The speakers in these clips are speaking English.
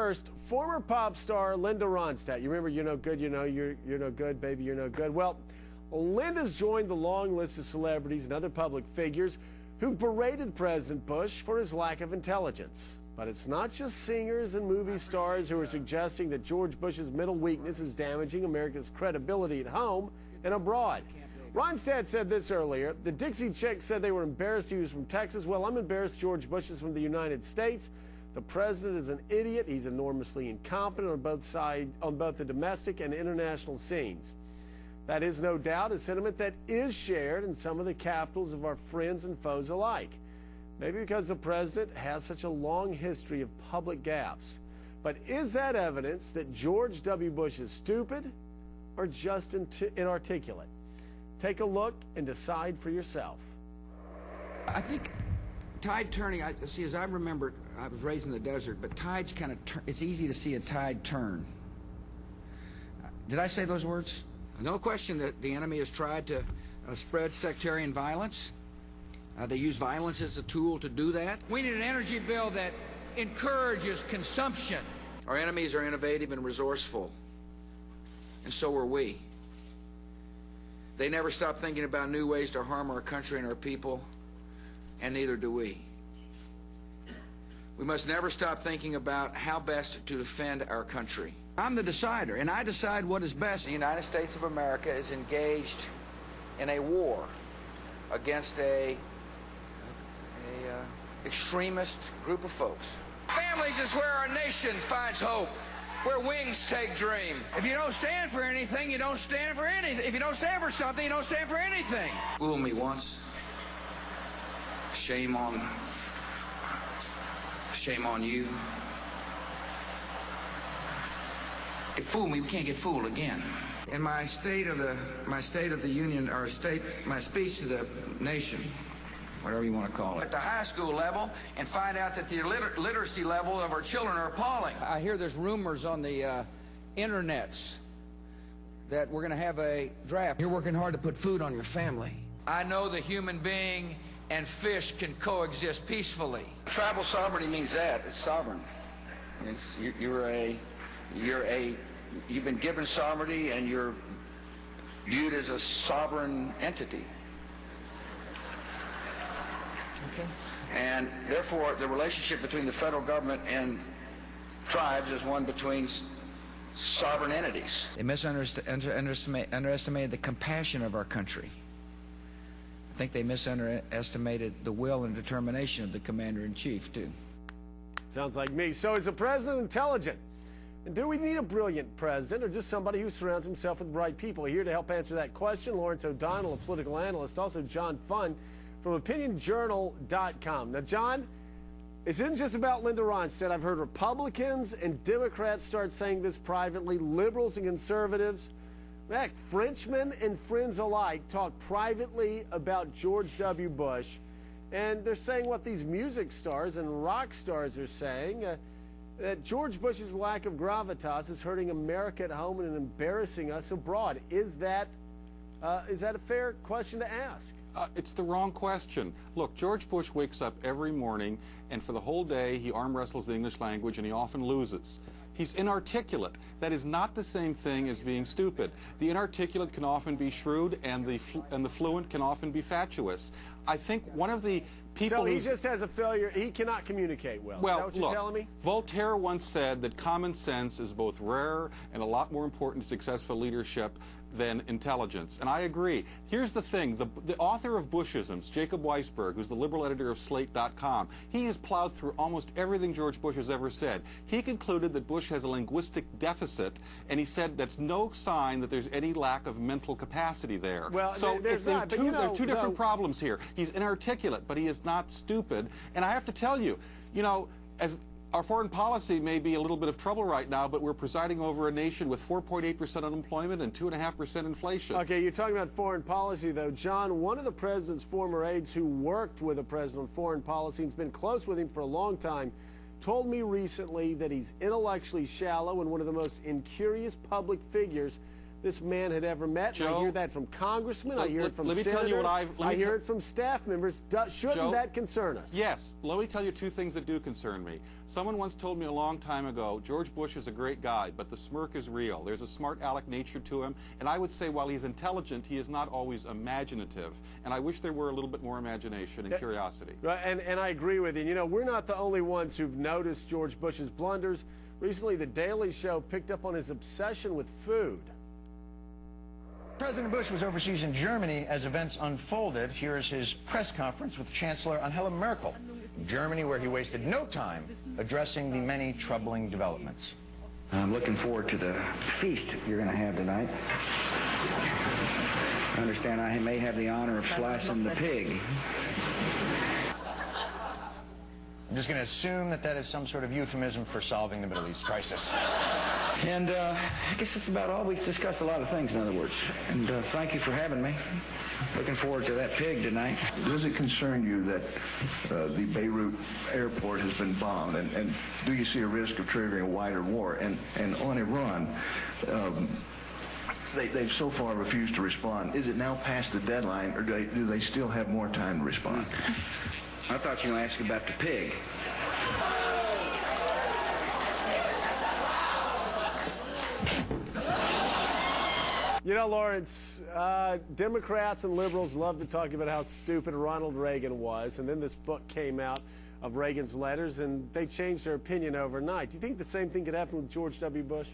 First, former pop star Linda Ronstadt. You remember You're No Good, you're no good, baby, you're no good. Well, Linda's joined the long list of celebrities and other public figures who've berated President Bush for his lack of intelligence. But it's not just singers and movie stars who are suggesting that George Bush's mental weakness is damaging America's credibility at home and abroad. Ronstadt said this earlier. The Dixie Chicks said they were embarrassed he was from Texas. Well, I'm embarrassed George Bush is from the United States. The president is an idiot. He's enormously incompetent on both sides, on both the domestic and international scenes. That is no doubt a sentiment that is shared in some of the capitals of our friends and foes alike. Maybe because the president has such a long history of public gaffes. But is that evidence that George W. Bush is stupid or just inarticulate? Take a look and decide for yourself. I think tide turning, as I remember, I was raised in the desert, but tides kind of turn. It's easy to see a tide turn. Did I say those words? No question that the enemy has tried to spread sectarian violence. They use violence as a tool to do that. We need an energy bill that encourages consumption. Our enemies are innovative and resourceful, and so are we. They never stop thinking about new ways to harm our country and our people, and neither do we. We must never stop thinking about how best to defend our country. I'm the decider, and I decide what is best. The United States of America is engaged in a war against a extremist group of folks. Families is where our nation finds hope, where wings take dream. If you don't stand for anything, you don't stand for anything. If you don't stand for something, you don't stand for anything. Fool me once, shame on you. If fool me, we can't get fooled again. In my State of the Union, or my speech to the nation, whatever you want to call it, at the high school level, and find out that the literacy level of our children are appalling. I hear there's rumors on the internets that we're going to have a draft. You're working hard to put food on your family. I know the human being and fish can coexist peacefully. Tribal sovereignty means that. It's sovereign. You've been given sovereignty, and you're viewed as a sovereign entity. Okay. And therefore, the relationship between the federal government and tribes is one between sovereign entities. They underestimated the compassion of our country. I think they underestimated the will and determination of the commander-in-chief, too. Sounds like me. So is the president intelligent? And do we need a brilliant president, or just somebody who surrounds himself with bright people? Here to help answer that question, Lawrence O'Donnell, a political analyst, also John Funn from OpinionJournal.com. Now, John, this isn't just about Linda Ronstadt. I've heard Republicans and Democrats start saying this privately, liberals and conservatives. Heck, Frenchmen and friends alike talk privately about George W. Bush, and they're saying what these music stars and rock stars are saying, that George Bush's lack of gravitas is hurting America at home and embarrassing us abroad. Is that a fair question to ask? It's the wrong question. Look, George Bush wakes up every morning, and for the whole day he arm wrestles the English language, and he often loses. He's inarticulate. That is not the same thing as being stupid. The inarticulate can often be shrewd, and the fluent can often be fatuous. I think one of the people... So he just has a failure. He cannot communicate well. Is that what you're telling me? Voltaire once said that common sense is both rare and a lot more important to successful leadership than intelligence. And I agree. Here's the thing. The author of Bushisms, Jacob Weisberg, who's the liberal editor of Slate.com, he has plowed through almost everything George Bush has ever said. He concluded that Bush has a linguistic deficit, and he said that's no sign that there's any lack of mental capacity there. Well, so there are two different problems here. He's inarticulate, but he is not stupid. And I have to tell you, as our foreign policy may be a little bit of trouble right now, but we're presiding over a nation with 4.8% unemployment and 2.5% inflation. Okay, you're talking about foreign policy, though. John, one of the president's former aides who worked with the president on foreign policy and has been close with him for a long time told me recently that he's intellectually shallow and one of the most incurious public figures this man had ever met. Joe, I hear that from congressmen. I hear it from let me senators. tell you what I hear it from staff members. Shouldn't Joe, that concern us? Yes. Let me tell you two things that do concern me. Someone once told me a long time ago, George Bush is a great guy, but the smirk is real. There's a smart aleck nature to him, and I would say while he's intelligent, he is not always imaginative. And I wish there were a little bit more imagination and curiosity. Right, and I agree with you. You know, we're not the only ones who've noticed George Bush's blunders. Recently, The Daily Show picked up on his obsession with food. President Bush was overseas in Germany as events unfolded. Here is his press conference with Chancellor Angela Merkel. Germany, where he wasted no time addressing the many troubling developments. I'm looking forward to the feast you're going to have tonight. I understand I may have the honor of slicing the pig. I'm just going to assume that that is some sort of euphemism for solving the Middle East crisis. And I guess that's about all. We've discussed a lot of things, in other words. And thank you for having me. Looking forward to that pig tonight. Does it concern you that the Beirut airport has been bombed? And do you see a risk of triggering a wider war? And on Iran, they've so far refused to respond. Is it now past the deadline, or do they still have more time to respond? I thought you were going to ask about the pig. You know, Lawrence, Democrats and liberals love to talk about how stupid Ronald Reagan was, and then this book came out of Reagan's letters, and they changed their opinion overnight. Do you think the same thing could happen with George W. Bush?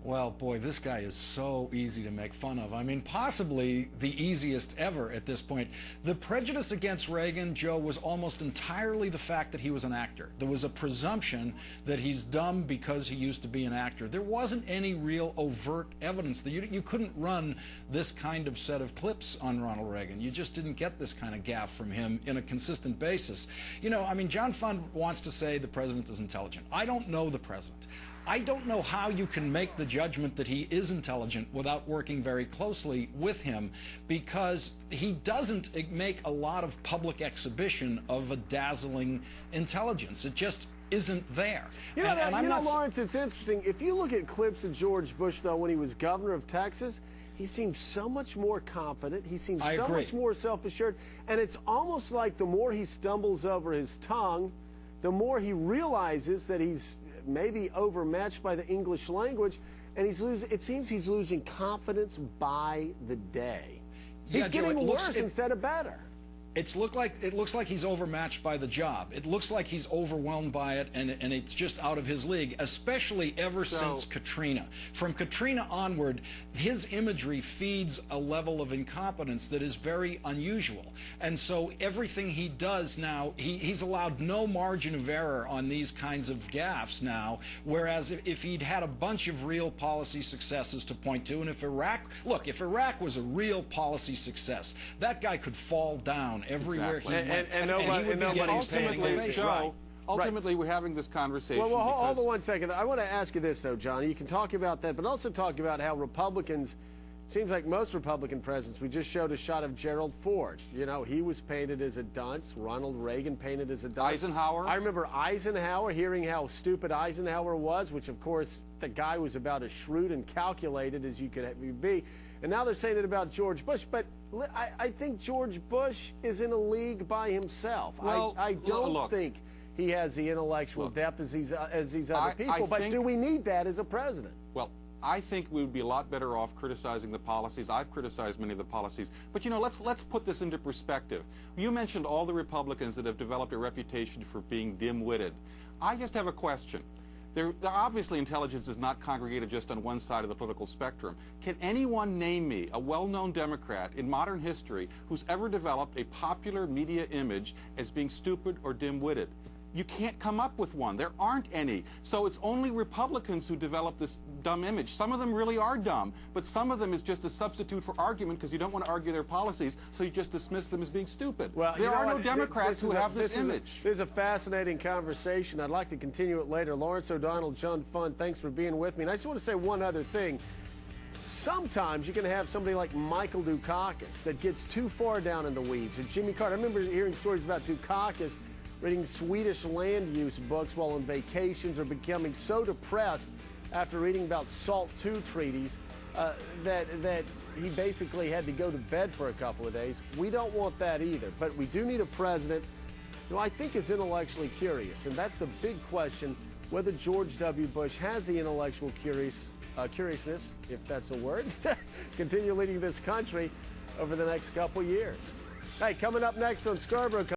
Well, boy, this guy is so easy to make fun of. I mean, possibly the easiest ever at this point. The prejudice against Reagan, Joe, was almost entirely the fact that he was an actor. There was a presumption that he's dumb because he used to be an actor. There wasn't any real overt evidence that you couldn't run this kind of set of clips on Ronald Reagan. You just didn't get this kind of gaffe from him in a consistent basis. You know, I mean, John Fund wants to say the president is intelligent. I don't know the president. I don't know how you can make the judgment that he is intelligent without working very closely with him, because he doesn't make a lot of public exhibition of a dazzling intelligence. It just isn't there. You know, Lawrence, it's interesting. If you look at clips of George Bush, though, when he was governor of Texas, he seems so much more confident. He seems so much more self-assured. And it's almost like the more he stumbles over his tongue, the more he realizes that he's maybe overmatched by the English language, and it seems he's losing confidence by the day. He's getting worse instead of better. It looks like he's overmatched by the job. It looks like he's overwhelmed by it, and it's just out of his league, especially ever since Katrina. From Katrina onward, his imagery feeds a level of incompetence that is very unusual. And so everything he does now, he's allowed no margin of error on these kinds of gaffes now, whereas if he'd had a bunch of real policy successes to point to, and if Iraq was a real policy success, that guy could fall down everywhere he went. And ultimately, we're having this conversation. Well, hold on one second. I want to ask you this, though, Johnny. You can talk about that, but also talk about how Republicans, it seems like most Republican presidents, we just showed a shot of Gerald Ford. You know, he was painted as a dunce. Ronald Reagan painted as a dunce. Eisenhower. I remember Eisenhower, hearing how stupid Eisenhower was, which, of course, the guy was about as shrewd and calculated as you could be. And now they're saying it about George Bush. But I think George Bush is in a league by himself. Well, I don't think he has the intellectual depth as these other people. But do we need that as a president? Well, I think we would be a lot better off criticizing the policies. I've criticized many of the policies. But, you know, let's put this into perspective. You mentioned all the Republicans that have developed a reputation for being dim-witted. I just have a question. Obviously, intelligence is not congregated just on one side of the political spectrum. Can anyone name me a well-known Democrat in modern history who's ever developed a popular media image as being stupid or dim-witted? You can't come up with one. There aren't any. So it's only Republicans who develop this dumb image. Some of them really are dumb, but some of them is just a substitute for argument because you don't want to argue their policies, so you just dismiss them as being stupid. Well, there are no Democrats who have this image. This is a fascinating conversation. I'd like to continue it later. Lawrence O'Donnell, John Fund, thanks for being with me. And I just want to say one other thing. Sometimes you can have somebody like Michael Dukakis that gets too far down in the weeds, or Jimmy Carter. I remember hearing stories about Dukakis reading Swedish land use books while on vacations, or becoming so depressed after reading about SALT II treaties that he basically had to go to bed for a couple of days. We don't want that either. But we do need a president who I think is intellectually curious, and that's the big question, whether George W. Bush has the intellectual curiousness, if that's a word, to continue leading this country over the next couple years. Hey, coming up next on Scarborough.